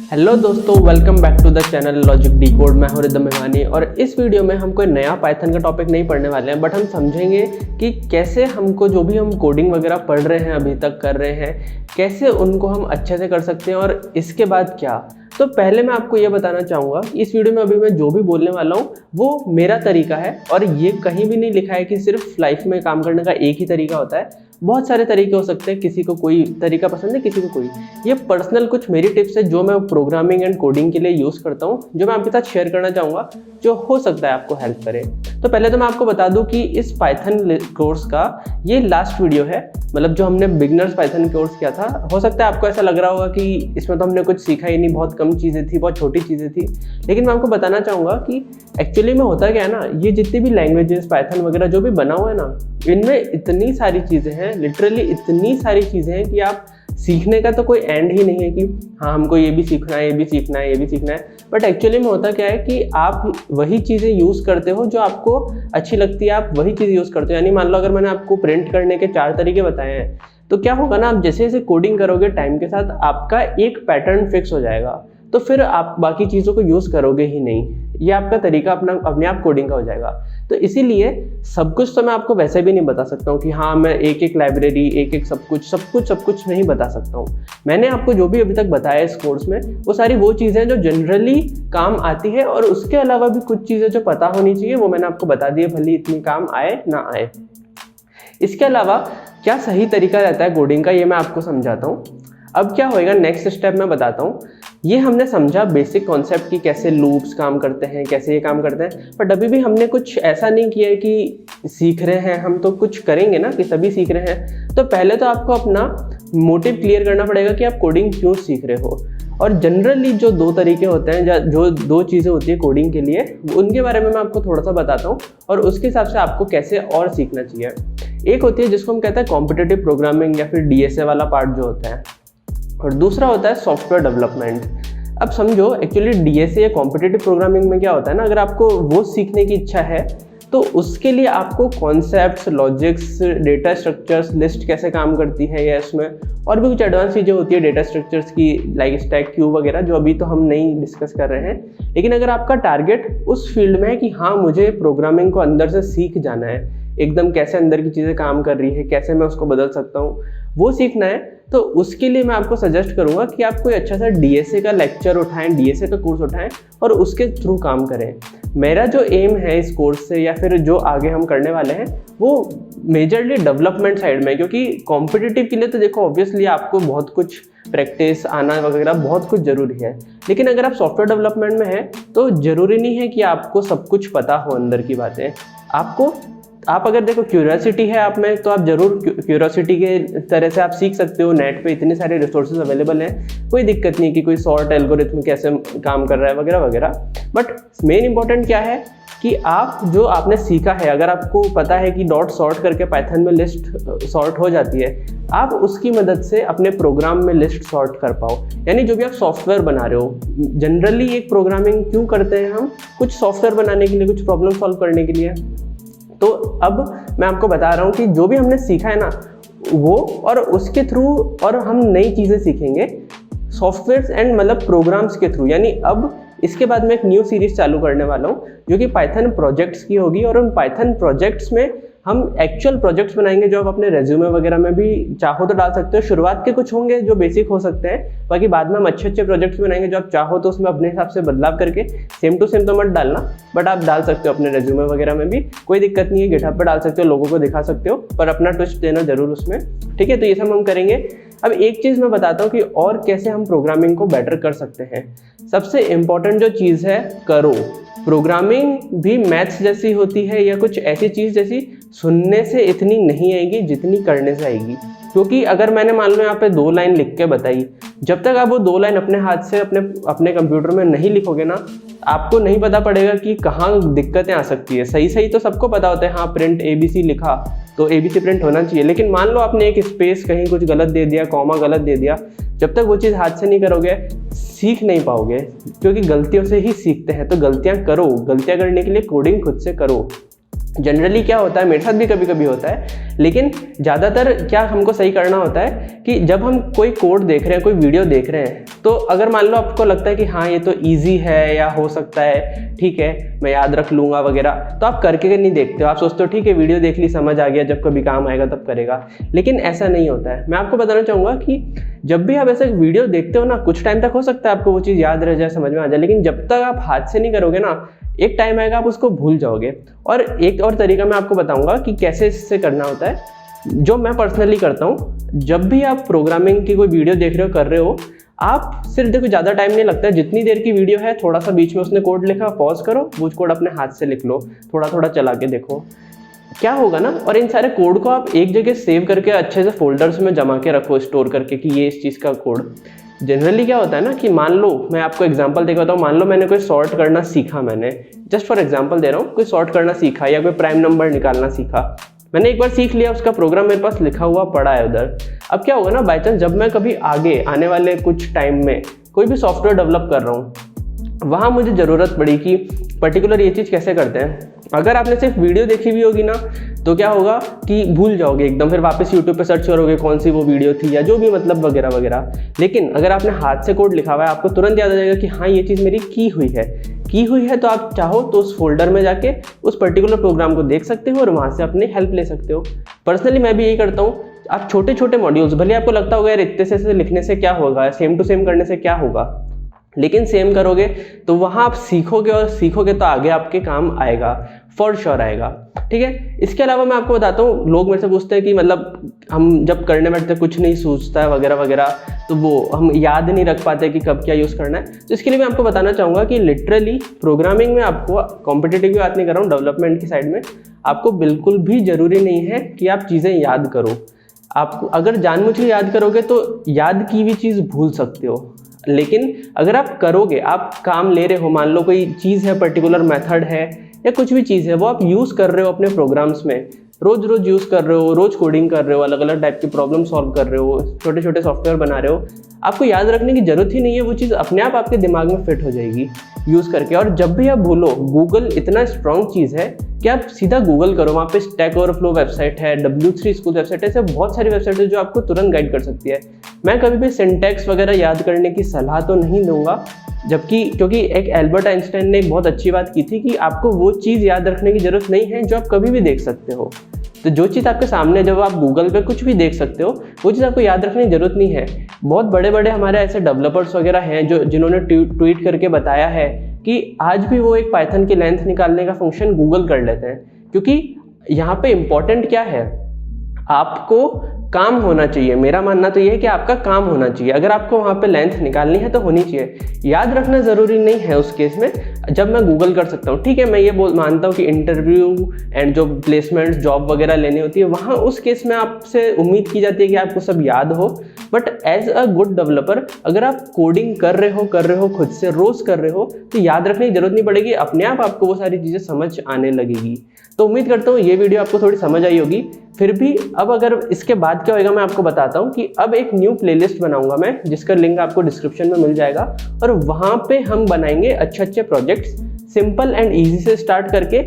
Hello दोस्तों, welcome back to the channel logic decode. मैं हूं रिदम मेहमानी और इस वीडियो में हम कोई नया पाइथन का टॉपिक नहीं पढ़ने वाले हैं, बट हम समझेंगे कि कैसे हमको जो भी हम कोडिंग वगैरह पढ़ रहे हैं, अभी तक कर रहे हैं, कैसे उनको हम अच्छे से कर सकते हैं और इसके बाद क्या। तो पहले मैं आपको ये बताना चाहूँगा, इस वीडियो में अभी मैं जो भी बोलने वाला हूँ वो मेरा तरीका है और ये कहीं भी नहीं लिखा है कि सिर्फ लाइफ में काम करने का एक ही तरीका होता है। बहुत सारे तरीके हो सकते हैं, किसी को कोई तरीका पसंद है, किसी को कोई। ये पर्सनल कुछ मेरी टिप्स है जो मैं प्रोग्रामिंग एंड कोडिंग के लिए यूज़ करता हूँ, जो मैं आपके साथ शेयर करना चाहूँगा, जो हो सकता है आपको हेल्प करे। तो पहले तो मैं आपको बता दूँ कि इस पाइथन कोर्स का ये लास्ट वीडियो है, मतलब जो हमने बिगनर्स पाइथन कोर्स किया था। हो सकता है आपको ऐसा लग रहा होगा कि इसमें तो हमने कुछ सीखा ही नहीं, बहुत कम चीज़ें थी, बहुत छोटी चीज़ें थी। लेकिन मैं आपको बताना चाहूँगा कि एक्चुअली में होता क्या है ना, ये जितनी भी लैंग्वेजेस पाइथन वगैरह जो भी बना हुआ है ना, इनमें इतनी सारी चीज़ें हैं, लिटरली इतनी सारी चीज़ें हैं कि आप सीखने का तो कोई एंड ही नहीं है कि हाँ हमको ये भी सीखना है, ये भी सीखना है, ये भी सीखना है। बट एक्चुअली में होता क्या है कि आप वही चीज़ें यूज़ करते हो जो आपको अच्छी लगती है, आप वही चीज़ यूज़ करते हो। यानी मान लो अगर मैंने आपको प्रिंट करने के 4 तरीके बताए हैं, तो क्या होगा ना, आप जैसे जैसे कोडिंग करोगे टाइम के साथ आपका एक पैटर्न फिक्स हो जाएगा, तो फिर आप बाकी चीज़ों को यूज़ करोगे ही नहीं। ये आपका तरीका अपने आप कोडिंग का हो जाएगा। तो इसीलिए सब कुछ तो मैं आपको वैसे भी नहीं बता सकता हूँ कि हाँ मैं एक एक लाइब्रेरी, एक एक सब कुछ नहीं बता सकता हूँ। मैंने आपको जो भी अभी तक बताया इस कोर्स में, वो सारी वो चीज़ें जो जनरली काम आती है, और उसके अलावा भी कुछ चीज़ें जो पता होनी चाहिए वो मैंने आपको बता दी है, भले इतनी काम आए ना आए। इसके अलावा क्या सही तरीका रहता है कोडिंग का, ये मैं आपको समझाता हूँ। अब क्या होएगा, नेक्स्ट स्टेप मैं बताता हूँ। ये हमने समझा बेसिक कॉन्सेप्ट की कैसे लूप्स काम करते हैं, कैसे ये काम करते हैं, बट अभी भी हमने कुछ ऐसा नहीं किया है कि सीख रहे हैं हम तो कुछ करेंगे ना, कि सभी सीख रहे हैं। तो पहले तो आपको अपना मोटिव क्लियर करना पड़ेगा कि आप कोडिंग क्यों सीख रहे हो। और जनरली जो 2 तरीके होते हैं, जो 2 चीज़ें होती है कोडिंग के लिए, उनके बारे में मैं आपको थोड़ा सा बताता हूँ और उसके हिसाब से आपको कैसे और सीखना चाहिए। एक होती है जिसको हम कहते हैं कॉम्पिटिटिव प्रोग्रामिंग या फिर DSA वाला पार्ट जो होता है, और दूसरा होता है सॉफ्टवेयर डेवलपमेंट। अब समझो एक्चुअली DSA या कॉम्पिटिटिव प्रोग्रामिंग में क्या होता है ना, अगर आपको वो सीखने की इच्छा है तो उसके लिए आपको concepts, logics, data structures, list कैसे काम करती है, या इसमें और भी कुछ एडवांस चीज़ें होती है डेटा स्ट्रक्चर्स की, लाइक स्टैक क्यूब वगैरह, जो अभी तो हम नहीं डिस्कस कर रहे हैं। लेकिन अगर आपका टारगेट उस फील्ड में है कि हाँ मुझे प्रोग्रामिंग को अंदर से सीख जाना है, एकदम कैसे अंदर की चीज़ें काम कर रही है, कैसे मैं उसको बदल सकता हूँ, वो सीखना है, तो उसके लिए मैं आपको सजेस्ट करूँगा कि आप कोई अच्छा सा DSA का लेक्चर उठाएं, DSA का कोर्स उठाएं और उसके थ्रू काम करें। मेरा जो एम है इस कोर्स से, या फिर जो आगे हम करने वाले हैं, वो मेजरली डेवलपमेंट साइड में, क्योंकि कॉम्पिटिटिव के लिए तो देखो ऑब्वियसली आपको बहुत कुछ प्रैक्टिस आना वगैरह बहुत कुछ ज़रूरी है। लेकिन अगर आप सॉफ्टवेयर डेवलपमेंट में हैं तो ज़रूरी नहीं है कि आपको सब कुछ पता हो अंदर की बातें। आप अगर देखो क्यूरियोसिटी है आप में, तो आप जरूर क्यूरियोसिटी के तरह से आप सीख सकते हो। नेट पे इतने सारे रिसोर्सेज अवेलेबल हैं, कोई दिक्कत नहीं कि कोई सॉर्ट एल्गोरिथम कैसे काम कर रहा है वगैरह वगैरह। बट मेन इंपॉर्टेंट क्या है कि आप जो आपने सीखा है, अगर आपको पता है कि डॉट सॉर्ट करके पाइथन में लिस्ट सॉर्ट हो जाती है, आप उसकी मदद से अपने प्रोग्राम में लिस्ट सॉर्ट कर पाओ। यानी जो भी आप सॉफ्टवेयर बना रहे हो, जनरली एक प्रोग्रामिंग क्यों करते हैं हम, कुछ सॉफ्टवेयर बनाने के लिए, कुछ प्रॉब्लम सॉल्व करने के लिए। तो अब मैं आपको बता रहा हूँ कि जो भी हमने सीखा है ना वो, और उसके थ्रू और हम नई चीज़ें सीखेंगे सॉफ्टवेयर एंड मतलब प्रोग्राम्स के थ्रू। यानी अब इसके बाद मैं एक न्यू सीरीज चालू करने वाला हूँ जो कि पाइथन प्रोजेक्ट्स की होगी, और उन पाइथन प्रोजेक्ट्स में हम एक्चुअल प्रोजेक्ट्स बनाएंगे जो आप अपने रेज्यूमे वगैरह में भी चाहो तो डाल सकते हो। शुरुआत के कुछ होंगे जो बेसिक हो सकते हैं, बाकी बाद में हम अच्छे अच्छे प्रोजेक्ट्स बनाएंगे जो आप चाहो तो उसमें अपने हिसाब से बदलाव करके, सेम टू सेम तो मत डालना, बट आप डाल सकते हो अपने रेज्यूमे वगैरह में भी, कोई दिक्कत नहीं है। गिटहब पे डाल सकते हो, लोगों को दिखा सकते हो, पर अपना ट्विस्ट देना जरूर उसमें, ठीक है। तो ये सब हम करेंगे। अब एक चीज़ मैं बताता हूँ कि और कैसे हम प्रोग्रामिंग को बेटर कर सकते हैं। सबसे इम्पॉर्टेंट जो चीज़ है, करो। प्रोग्रामिंग भी मैथ्स जैसी होती है, या कुछ ऐसी चीज़ जैसी सुनने से इतनी नहीं आएगी जितनी करने से आएगी। क्योंकि अगर मैंने मान लो यहाँ पे 2 लाइन लिख के बताई, जब तक आप वो 2 लाइन अपने हाथ से अपने कंप्यूटर में नहीं लिखोगे ना, आपको नहीं पता पड़ेगा कि कहाँ दिक्कतें आ सकती है। सही तो सबको पता होता है, हाँ प्रिंट ABC लिखा तो ABC प्रिंट होना चाहिए, लेकिन मान लो आपने एक स्पेस कहीं कुछ गलत दे दिया, कॉमा गलत दे दिया, जब तक वो चीज़ हाथ से नहीं करोगे सीख नहीं पाओगे, क्योंकि गलतियों से ही सीखते हैं। तो गलतियाँ करो, गलतियाँ करने के लिए कोडिंग खुद से करो। जनरली क्या होता है, मेरे साथ भी कभी कभी होता है, लेकिन ज़्यादातर क्या हमको सही करना होता है कि जब हम कोई कोड देख रहे हैं, कोई वीडियो देख रहे हैं, तो अगर मान लो आपको लगता है कि हाँ ये तो इजी है या हो सकता है, ठीक है मैं याद रख लूँगा वगैरह, तो आप करके नहीं देखते हो। आप सोचते हो ठीक है वीडियो देख ली, समझ आ गया, जब कभी काम आएगा तब करेगा, लेकिन ऐसा नहीं होता है। मैं आपको बताना चाहूँगा कि जब भी आप ऐसे वीडियो देखते हो ना, कुछ टाइम तक हो सकता है आपको वो चीज़ याद रह जाए, समझ में आ जाए, लेकिन जब तक आप हाथ से नहीं करोगे ना, एक टाइम आएगा आप उसको भूल जाओगे। और एक और तरीका मैं आपको बताऊंगा कि कैसे इससे करना होता है, जो मैं पर्सनली करता हूँ। जब भी आप प्रोग्रामिंग की कोई वीडियो देख रहे हो, कर रहे हो, आप सिर्फ देखो ज़्यादा टाइम नहीं लगता है, जितनी देर की वीडियो है थोड़ा सा बीच में उसने कोड लिखा, पॉज करो, वो कोड अपने हाथ से लिख लो, थोड़ा थोड़ा चला के देखो क्या होगा ना। और इन सारे कोड को आप एक जगह सेव करके अच्छे से फोल्डर्स में जमा के रखो, स्टोर करके कि ये इस चीज़ का कोड। जनरली क्या होता है ना कि मान लो मैं आपको एग्जांपल देकर बताऊँ, मान लो मैंने कोई सॉर्ट करना सीखा, मैंने जस्ट फॉर एग्जांपल दे रहा हूँ, कोई सॉर्ट करना सीखा या कोई प्राइम नंबर निकालना सीखा, मैंने एक बार सीख लिया, उसका प्रोग्राम मेरे पास लिखा हुआ पड़ा है उधर। अब क्या होगा ना, बाई चांस जब मैं कभी आगे आने वाले कुछ टाइम में कोई भी सॉफ्टवेयर डेवलप कर रहा हूँ, वहाँ मुझे ज़रूरत पड़ी कि पर्टिकुलर ये चीज़ कैसे करते हैं। अगर आपने सिर्फ वीडियो देखी हुई होगी ना, तो क्या होगा कि भूल जाओगे एकदम, फिर वापस यूट्यूब पे सर्च करोगे कौन सी वो वीडियो थी या जो भी मतलब वगैरह वगैरह। लेकिन अगर आपने हाथ से कोड लिखा हुआ है, आपको तुरंत याद आ जाएगा कि हाँ ये चीज़ मेरी की हुई है, तो आप चाहो तो उस फोल्डर में जाके उस पर्टिकुलर प्रोग्राम को देख सकते हो और वहाँ से अपनी हेल्प ले सकते हो। पर्सनली मैं भी यही करता हूँ। आप छोटे छोटे मॉड्यूल्स, भले आपको लगता होगा यार इतने से लिखने से क्या होगा, सेम टू सेम करने से क्या होगा, लेकिन सेम करोगे तो वहाँ आप सीखोगे, और सीखोगे तो आगे आपके काम आएगा, फॉर श्योर आएगा, ठीक है। इसके अलावा मैं आपको बताता हूँ, लोग मेरे से पूछते हैं कि मतलब हम जब करने बैठते कुछ नहीं सोचता है वगैरह वगैरह, तो वो हम याद नहीं रख पाते कि कब क्या यूज़ करना है। तो इसके लिए मैं आपको बताना चाहूँगा कि लिटरली प्रोग्रामिंग में आपको, कॉम्पिटिटिव की बात नहीं कर रहा हूँ, डेवलपमेंट की साइड में, आपको बिल्कुल भी ज़रूरी नहीं है कि आप चीज़ें याद करो। आप अगर जानबूझ के याद करोगे तो याद की हुई चीज़ भूल सकते हो, लेकिन अगर आप करोगे, आप काम ले रहे हो, मान लो कोई चीज़ है, पर्टिकुलर मेथड है या कुछ भी चीज़ है, वो आप यूज़ कर रहे हो अपने प्रोग्राम्स में, रोज़ रोज़ यूज़ कर रहे हो, रोज़ कोडिंग कर रहे हो, अलग अलग टाइप की प्रॉब्लम सॉल्व कर रहे हो, छोटे छोटे सॉफ्टवेयर बना रहे हो, आपको याद रखने की ज़रूरत ही नहीं है, वो चीज़ अपने आप आपके दिमाग में फिट हो जाएगी यूज़ करके। और जब भी आप भूलो, गूगल इतना स्ट्रॉन्ग चीज़ है कि आप सीधा गूगल करो, वहाँ पे स्टैक ओवरफ्लो वेबसाइट है, W3 स्कूल वेबसाइट है, ऐसे बहुत सारी वेबसाइट है जो आपको तुरंत गाइड कर सकती है। मैं कभी भी सिंटैक्स वगैरह याद करने की सलाह तो नहीं दूंगा, जबकि क्योंकि एक एल्बर्ट आइंस्टाइन ने एक बहुत अच्छी बात की थी कि आपको वो चीज़ याद रखने की ज़रूरत नहीं है जो आप कभी भी देख सकते हो। तो जो चीज़ आपके सामने, जब आप गूगल पे कुछ भी देख सकते हो, वो चीज़ आपको याद रखने की ज़रूरत नहीं है। बहुत बड़े बड़े हमारे ऐसे डेवलपर्स वगैरह हैं जिन्होंने ट्वीट करके बताया है कि आज भी वो एक पाइथन की लेंथ निकालने का फंक्शन गूगल कर लेते हैं, क्योंकि यहाँ पे इम्पोर्टेंट क्या है, आपको काम होना चाहिए। मेरा मानना तो ये है कि आपका काम होना चाहिए। अगर आपको वहाँ पे लेंथ निकालनी है तो होनी चाहिए, याद रखना ज़रूरी नहीं है उस केस में, जब मैं गूगल कर सकता हूँ। ठीक है, मैं ये मानता हूँ कि इंटरव्यू एंड जो प्लेसमेंट जॉब वगैरह लेनी होती है, वहाँ उस केस में आपसे उम्मीद की जाती है कि आपको सब याद हो। But as a good developer, अगर आप कोडिंग कर रहे हो खुद से, रोज़ कर रहे हो, तो याद रखने की जरूरत नहीं पड़ेगी, अपने आप आपको वो सारी चीज़ें समझ आने लगेगी। तो उम्मीद करता हूँ ये वीडियो आपको थोड़ी समझ आई होगी। फिर भी अब अगर इसके बाद क्या होगा, मैं आपको बताता हूँ कि अब एक न्यू प्लेलिस्ट बनाऊंगा मैं, जिसका लिंक आपको डिस्क्रिप्शन में मिल जाएगा, और वहाँ पे हम बनाएंगे अच्छे अच्छे प्रोजेक्ट्स, सिंपल एंड ईजी से स्टार्ट करके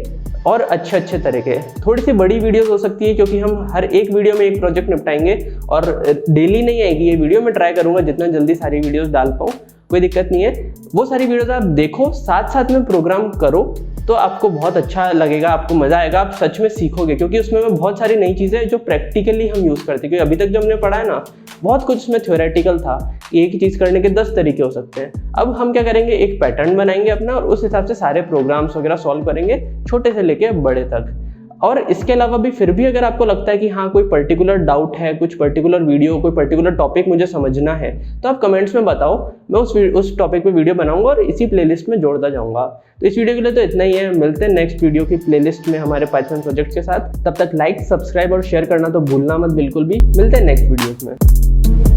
और अच्छे तरीके। थोड़ी सी बड़ी वीडियोस हो सकती है क्योंकि हम हर एक वीडियो में एक प्रोजेक्ट निपटाएंगे, और डेली नहीं आएगी ये वीडियो। मैं ट्राई करूँगा जितना जल्दी सारी वीडियोस डाल पाऊँ, कोई दिक्कत नहीं है। वो सारी वीडियोस आप देखो, साथ साथ में प्रोग्राम करो, तो आपको बहुत अच्छा लगेगा, आपको मज़ा आएगा, आप सच में सीखोगे, क्योंकि उसमें बहुत सारी नई चीज़ें जो प्रैक्टिकली हम यूज़ करते हैं। क्योंकि अभी तक जो हमने पढ़ा है ना, बहुत कुछ उसमें थ्योरेटिकल था, एक ही चीज़ करने के 10 तरीके हो सकते हैं। अब हम क्या करेंगे, एक पैटर्न बनाएंगे अपना, और उस हिसाब से सारे प्रोग्राम्स वगैरह सॉल्व करेंगे, छोटे से लेके बड़े तक। और इसके अलावा भी फिर भी अगर आपको लगता है कि हाँ कोई पर्टिकुलर डाउट है, कुछ पर्टिकुलर वीडियो, कोई पर्टिकुलर टॉपिक मुझे समझना है, तो आप कमेंट्स में बताओ, मैं उस टॉपिक पे वीडियो बनाऊंगा और इसी प्लेलिस्ट में जोड़ता जाऊंगा। तो इस वीडियो के लिए तो इतना ही है, मिलते हैं नेक्स्ट वीडियो की प्लेलिस्ट में हमारे पाइथन प्रोजेक्ट्स के साथ। तब तक लाइक, सब्सक्राइब और शेयर करना तो भूलना मत बिल्कुल भी। मिलते हैं नेक्स्ट वीडियोस में।